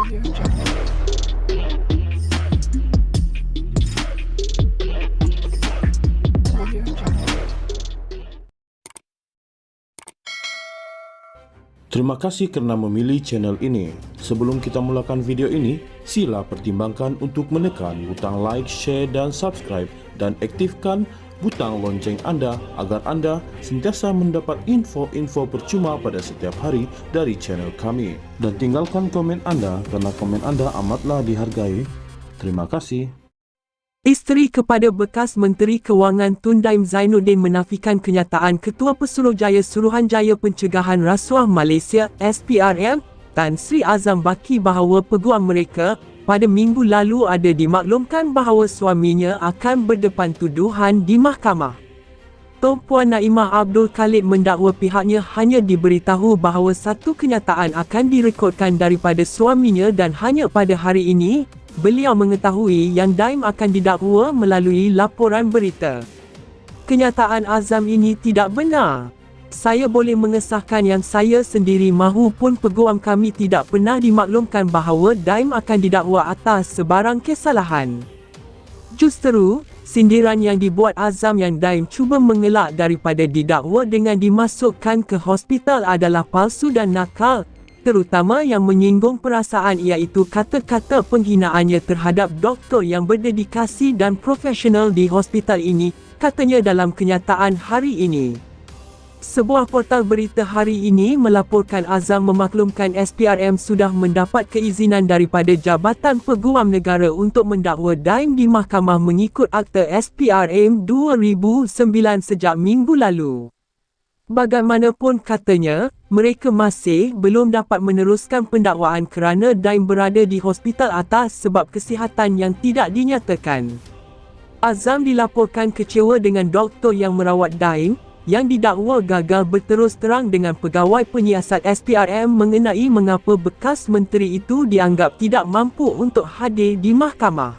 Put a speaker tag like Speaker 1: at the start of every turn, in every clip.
Speaker 1: Terima kasih kerana memilih channel ini. Sebelum kita mulakan video ini, sila pertimbangkan untuk menekan butang like, share dan subscribe dan aktifkan butang lonceng anda agar anda sentiasa mendapat info-info percuma pada setiap hari dari channel kami. Dan tinggalkan komen anda kerana komen anda amatlah dihargai. Terima kasih.
Speaker 2: Isteri kepada bekas Menteri Kewangan Tun Daim Zainuddin menafikan kenyataan Ketua Pesuruhjaya Suruhanjaya Pencegahan Rasuah Malaysia SPRM Tan Sri Azam Baki bahawa peguam mereka pada minggu lalu ada dimaklumkan bahawa suaminya akan berdepan tuduhan di mahkamah. Puan Naimah Abdul Khalid mendakwa pihaknya hanya diberitahu bahawa satu kenyataan akan direkodkan daripada suaminya dan hanya pada hari ini beliau mengetahui yang Daim akan didakwa melalui laporan berita. Kenyataan Azam ini tidak benar. Saya boleh mengesahkan yang saya sendiri mahu pun peguam kami tidak pernah dimaklumkan bahawa Daim akan didakwa atas sebarang kesalahan. Justeru, sindiran yang dibuat Azam yang Daim cuba mengelak daripada didakwa dengan dimasukkan ke hospital adalah palsu dan nakal, terutama yang menyinggung perasaan iaitu kata-kata penghinaannya terhadap doktor yang berdedikasi dan profesional di hospital ini, katanya dalam kenyataan hari ini. Sebuah portal berita hari ini melaporkan Azam memaklumkan SPRM sudah mendapat keizinan daripada Jabatan Peguam Negara untuk mendakwa Daim di mahkamah mengikut Akta SPRM 2009 sejak minggu lalu. Bagaimanapun katanya, mereka masih belum dapat meneruskan pendakwaan kerana Daim berada di hospital atas sebab kesihatan yang tidak dinyatakan. Azam dilaporkan kecewa dengan doktor yang merawat Daim, yang didakwa gagal berterus terang dengan pegawai penyiasat SPRM mengenai mengapa bekas menteri itu dianggap tidak mampu untuk hadir di mahkamah.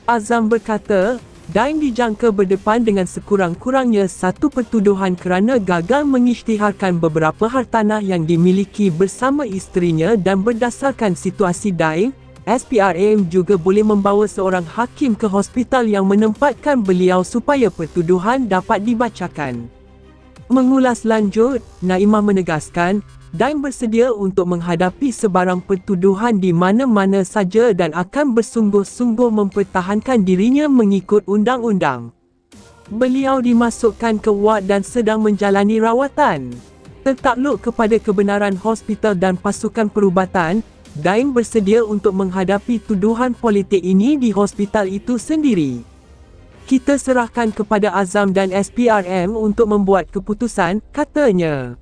Speaker 2: Azam berkata, Daim dijangka berdepan dengan sekurang-kurangnya satu pertuduhan kerana gagal mengisytiharkan beberapa hartanah yang dimiliki bersama isterinya dan berdasarkan situasi Daim, SPRM juga boleh membawa seorang hakim ke hospital yang menempatkan beliau supaya pertuduhan dapat dibacakan. Mengulas lanjut, Naimah menegaskan, Daim bersedia untuk menghadapi sebarang pertuduhan di mana-mana saja dan akan bersungguh-sungguh mempertahankan dirinya mengikut undang-undang. Beliau dimasukkan ke ward dan sedang menjalani rawatan. Tertakluk kepada kebenaran hospital dan pasukan perubatan, Daim bersedia untuk menghadapi tuduhan politik ini di hospital itu sendiri. Kita serahkan kepada Azam dan SPRM untuk membuat keputusan, katanya.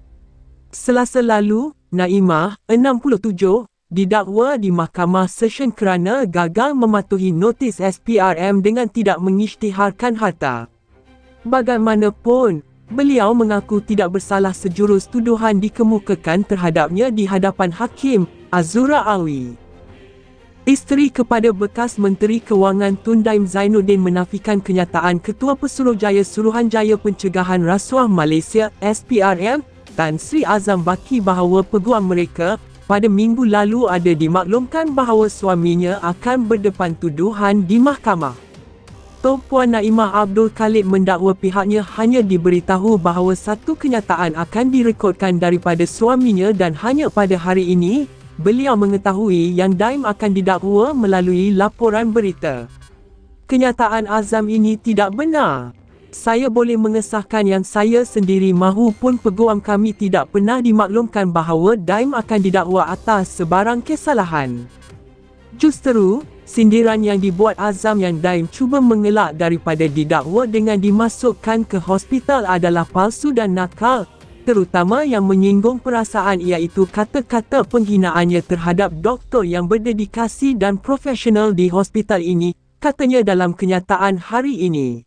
Speaker 2: Selasa lalu, Naimah, 67, didakwa di Mahkamah Session kerana gagal mematuhi notis SPRM dengan tidak mengisytiharkan harta. Bagaimanapun, beliau mengaku tidak bersalah sejurus tuduhan dikemukakan terhadapnya di hadapan Hakim Azura Alwi. Isteri kepada bekas Menteri Kewangan Tun Daim Zainuddin menafikan kenyataan Ketua Pesuruhjaya Suruhanjaya Pencegahan Rasuah Malaysia SPRM Tan Sri Azam Baki bahawa peguam mereka pada minggu lalu ada dimaklumkan bahawa suaminya akan berdepan tuduhan di mahkamah. Puan Naimah Abdul Khalid mendakwa pihaknya hanya diberitahu bahawa satu kenyataan akan direkodkan daripada suaminya dan hanya pada hari ini, beliau mengetahui yang Daim akan didakwa melalui laporan berita. Kenyataan Azam ini tidak benar. Saya boleh mengesahkan yang saya sendiri mahu pun peguam kami tidak pernah dimaklumkan bahawa Daim akan didakwa atas sebarang kesalahan. Justeru, sindiran yang dibuat Azam yang Daim cuba mengelak daripada didakwa dengan dimasukkan ke hospital adalah palsu dan nakal, terutama yang menyinggung perasaan iaitu kata-kata penghinaannya terhadap doktor yang berdedikasi dan profesional di hospital ini, katanya dalam kenyataan hari ini.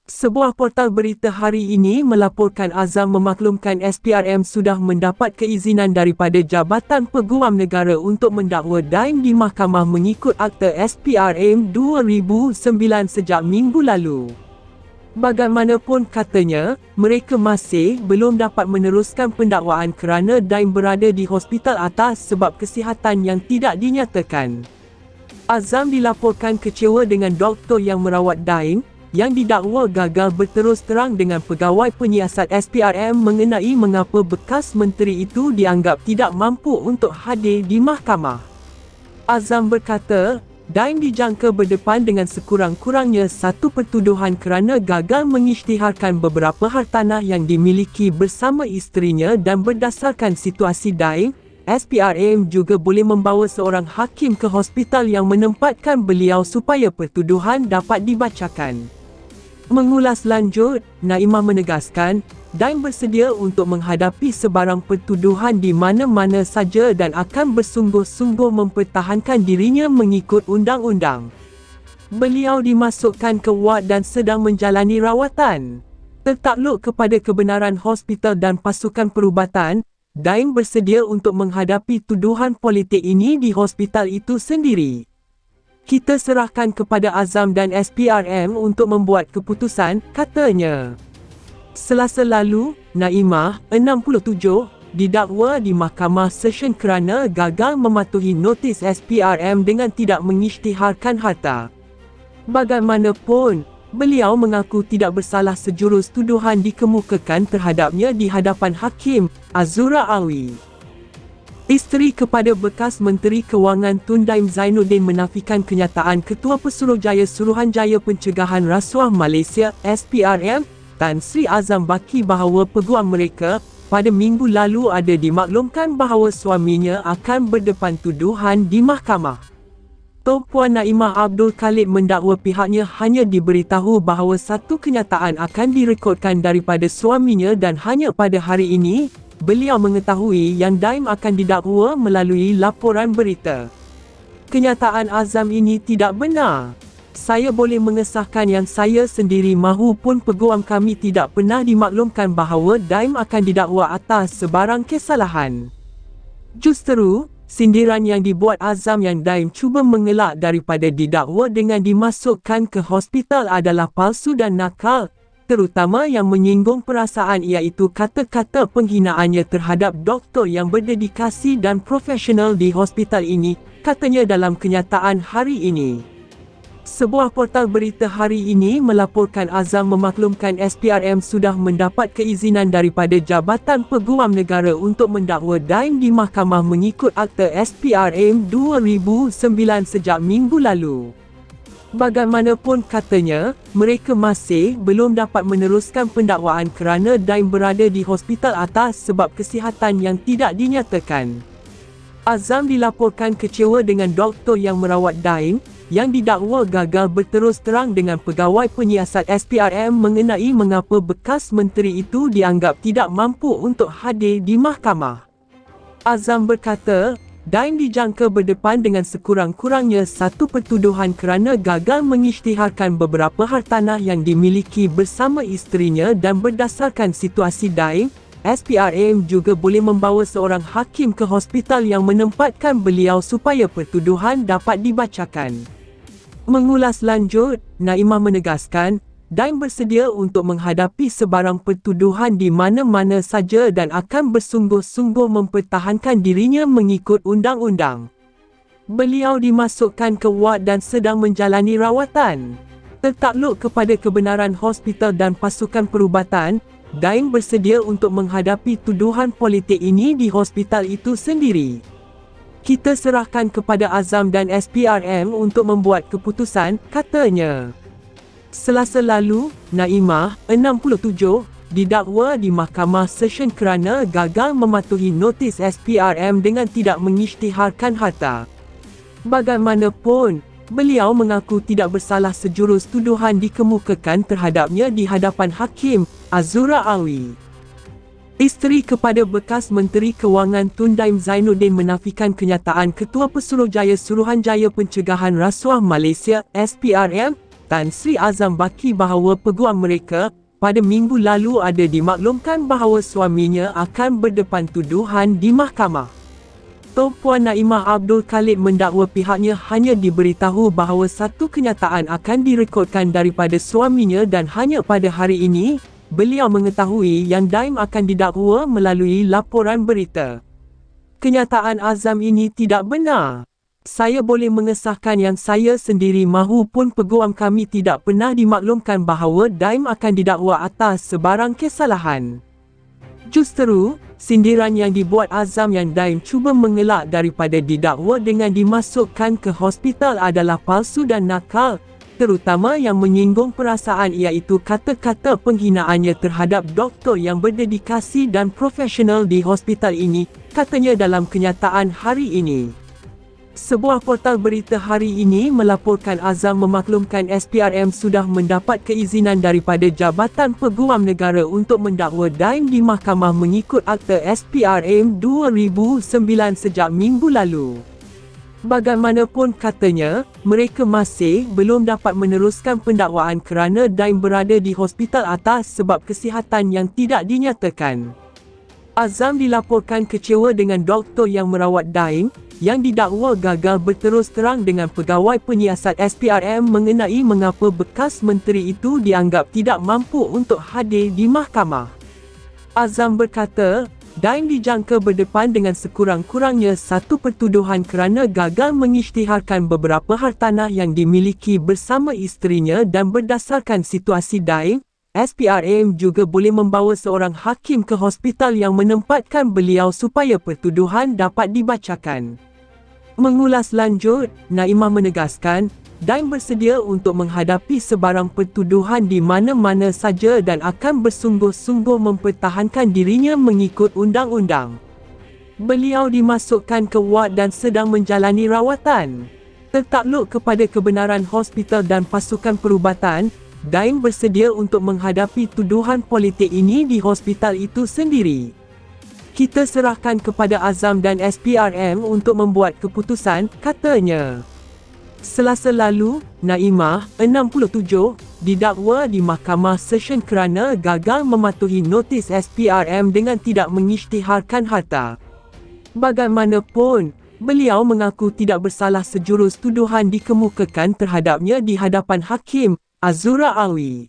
Speaker 2: Sebuah portal berita hari ini melaporkan Azam memaklumkan SPRM sudah mendapat keizinan daripada Jabatan Peguam Negara untuk mendakwa Daim di mahkamah mengikut Akta SPRM 2009 sejak minggu lalu. Bagaimanapun katanya, mereka masih belum dapat meneruskan pendakwaan kerana Daim berada di hospital atas sebab kesihatan yang tidak dinyatakan. Azam dilaporkan kecewa dengan doktor yang merawat Daim, yang didakwa gagal berterus terang dengan pegawai penyiasat SPRM mengenai mengapa bekas menteri itu dianggap tidak mampu untuk hadir di mahkamah. Azam berkata, Daim dijangka berdepan dengan sekurang-kurangnya satu pertuduhan kerana gagal mengisytiharkan beberapa hartanah yang dimiliki bersama isterinya dan berdasarkan situasi Daim, SPRM juga boleh membawa seorang hakim ke hospital yang menempatkan beliau supaya pertuduhan dapat dibacakan. Mengulas lanjut, Naimah menegaskan, Daim bersedia untuk menghadapi sebarang pertuduhan di mana-mana saja dan akan bersungguh-sungguh mempertahankan dirinya mengikut undang-undang. Beliau dimasukkan ke ward dan sedang menjalani rawatan. Tertakluk kepada kebenaran hospital dan pasukan perubatan, Daim bersedia untuk menghadapi tuduhan politik ini di hospital itu sendiri. Kita serahkan kepada Azam dan SPRM untuk membuat keputusan, katanya. Selasa lalu, Naimah, 67, didakwa di Mahkamah Session kerana gagal mematuhi notis SPRM dengan tidak mengisytiharkan harta. Bagaimanapun, beliau mengaku tidak bersalah sejurus tuduhan dikemukakan terhadapnya di hadapan Hakim, Azura Alwi. Isteri kepada bekas Menteri Kewangan Tun Daim Zainuddin menafikan kenyataan Ketua Pesuruhjaya Suruhanjaya Pencegahan Rasuah Malaysia SPRM Tan Sri Azam Baki bahawa peguam mereka pada minggu lalu ada dimaklumkan bahawa suaminya akan berdepan tuduhan di mahkamah. Puan Naimah Abdul Khalid mendakwa pihaknya hanya diberitahu bahawa satu kenyataan akan direkodkan daripada suaminya dan hanya pada hari ini beliau mengetahui yang Daim akan didakwa melalui laporan berita. Kenyataan Azam ini tidak benar. Saya boleh mengesahkan yang saya sendiri mahu pun peguam kami tidak pernah dimaklumkan bahawa Daim akan didakwa atas sebarang kesalahan. Justeru, sindiran yang dibuat Azam yang Daim cuba mengelak daripada didakwa dengan dimasukkan ke hospital adalah palsu dan nakal, terutama yang menyinggung perasaan iaitu kata-kata penghinaannya terhadap doktor yang berdedikasi dan profesional di hospital ini, katanya dalam kenyataan hari ini. Sebuah portal berita hari ini melaporkan Azam memaklumkan SPRM sudah mendapat keizinan daripada Jabatan Peguam Negara untuk mendakwa Daim di mahkamah mengikut Akta SPRM 2009 sejak minggu lalu. Bagaimanapun katanya, mereka masih belum dapat meneruskan pendakwaan kerana Daim berada di hospital atas sebab kesihatan yang tidak dinyatakan. Azam dilaporkan kecewa dengan doktor yang merawat Daim, yang didakwa gagal berterus terang dengan pegawai penyiasat SPRM mengenai mengapa bekas menteri itu dianggap tidak mampu untuk hadir di mahkamah. Azam berkata, Daim dijangka berdepan dengan sekurang-kurangnya satu pertuduhan kerana gagal mengisytiharkan beberapa hartanah yang dimiliki bersama isterinya dan berdasarkan situasi Daim, SPRM juga boleh membawa seorang hakim ke hospital yang menempatkan beliau supaya pertuduhan dapat dibacakan. Mengulas lanjut, Naimah menegaskan, Daim bersedia untuk menghadapi sebarang pertuduhan di mana-mana saja dan akan bersungguh-sungguh mempertahankan dirinya mengikut undang-undang. Beliau dimasukkan ke ward dan sedang menjalani rawatan. Tertakluk kepada kebenaran hospital dan pasukan perubatan, Daim bersedia untuk menghadapi tuduhan politik ini di hospital itu sendiri. Kita serahkan kepada Azam dan SPRM untuk membuat keputusan, katanya. Selasa lalu, Naimah, 67, didakwa di Mahkamah Session kerana gagal mematuhi notis SPRM dengan tidak mengisytiharkan harta. Bagaimanapun, beliau mengaku tidak bersalah sejurus tuduhan dikemukakan terhadapnya di hadapan Hakim, Azura Alwi. Isteri kepada bekas Menteri Kewangan Tun Daim Zainuddin menafikan kenyataan Ketua Pesuruhjaya Suruhanjaya Pencegahan Rasuah Malaysia SPRM Tan Sri Azam Baki bahawa peguam mereka pada minggu lalu ada dimaklumkan bahawa suaminya akan berdepan tuduhan di mahkamah. Dato' Puan Naimah Abdul Khalid mendakwa pihaknya hanya diberitahu bahawa satu kenyataan akan direkodkan daripada suaminya dan hanya pada hari ini, beliau mengetahui yang Daim akan didakwa melalui laporan berita. Kenyataan Azam ini tidak benar. Saya boleh mengesahkan yang saya sendiri mahu pun peguam kami tidak pernah dimaklumkan bahawa Daim akan didakwa atas sebarang kesalahan. Justeru, sindiran yang dibuat Azam yang Daim cuba mengelak daripada didakwa dengan dimasukkan ke hospital adalah palsu dan nakal, terutama yang menyinggung perasaan iaitu kata-kata penghinaannya terhadap doktor yang berdedikasi dan profesional di hospital ini, katanya dalam kenyataan hari ini. Sebuah portal berita hari ini melaporkan Azam memaklumkan SPRM sudah mendapat keizinan daripada Jabatan Peguam Negara untuk mendakwa Daim di mahkamah mengikut Akta SPRM 2009 sejak minggu lalu. Bagaimanapun katanya, mereka masih belum dapat meneruskan pendakwaan kerana Daim berada di hospital atas sebab kesihatan yang tidak dinyatakan. Azam dilaporkan kecewa dengan doktor yang merawat Daim, yang didakwa gagal berterus terang dengan pegawai penyiasat SPRM mengenai mengapa bekas menteri itu dianggap tidak mampu untuk hadir di mahkamah. Azam berkata, Daim dijangka berdepan dengan sekurang-kurangnya satu pertuduhan kerana gagal mengisytiharkan beberapa hartanah yang dimiliki bersama isterinya dan berdasarkan situasi Daim, SPRM juga boleh membawa seorang hakim ke hospital yang menempatkan beliau supaya pertuduhan dapat dibacakan. Mengulas lanjut, Naimah menegaskan, Daim bersedia untuk menghadapi sebarang pertuduhan di mana-mana saja dan akan bersungguh-sungguh mempertahankan dirinya mengikut undang-undang. Beliau dimasukkan ke ward dan sedang menjalani rawatan. Tertakluk kepada kebenaran hospital dan pasukan perubatan, Daim bersedia untuk menghadapi tuduhan politik ini di hospital itu sendiri. Kita serahkan kepada Azam dan SPRM untuk membuat keputusan, katanya. Selasa lalu, Naimah, 67, didakwa di Mahkamah Session kerana gagal mematuhi notis SPRM dengan tidak mengisytiharkan harta. Bagaimanapun, beliau mengaku tidak bersalah sejurus tuduhan dikemukakan terhadapnya di hadapan Hakim Azura Alwi.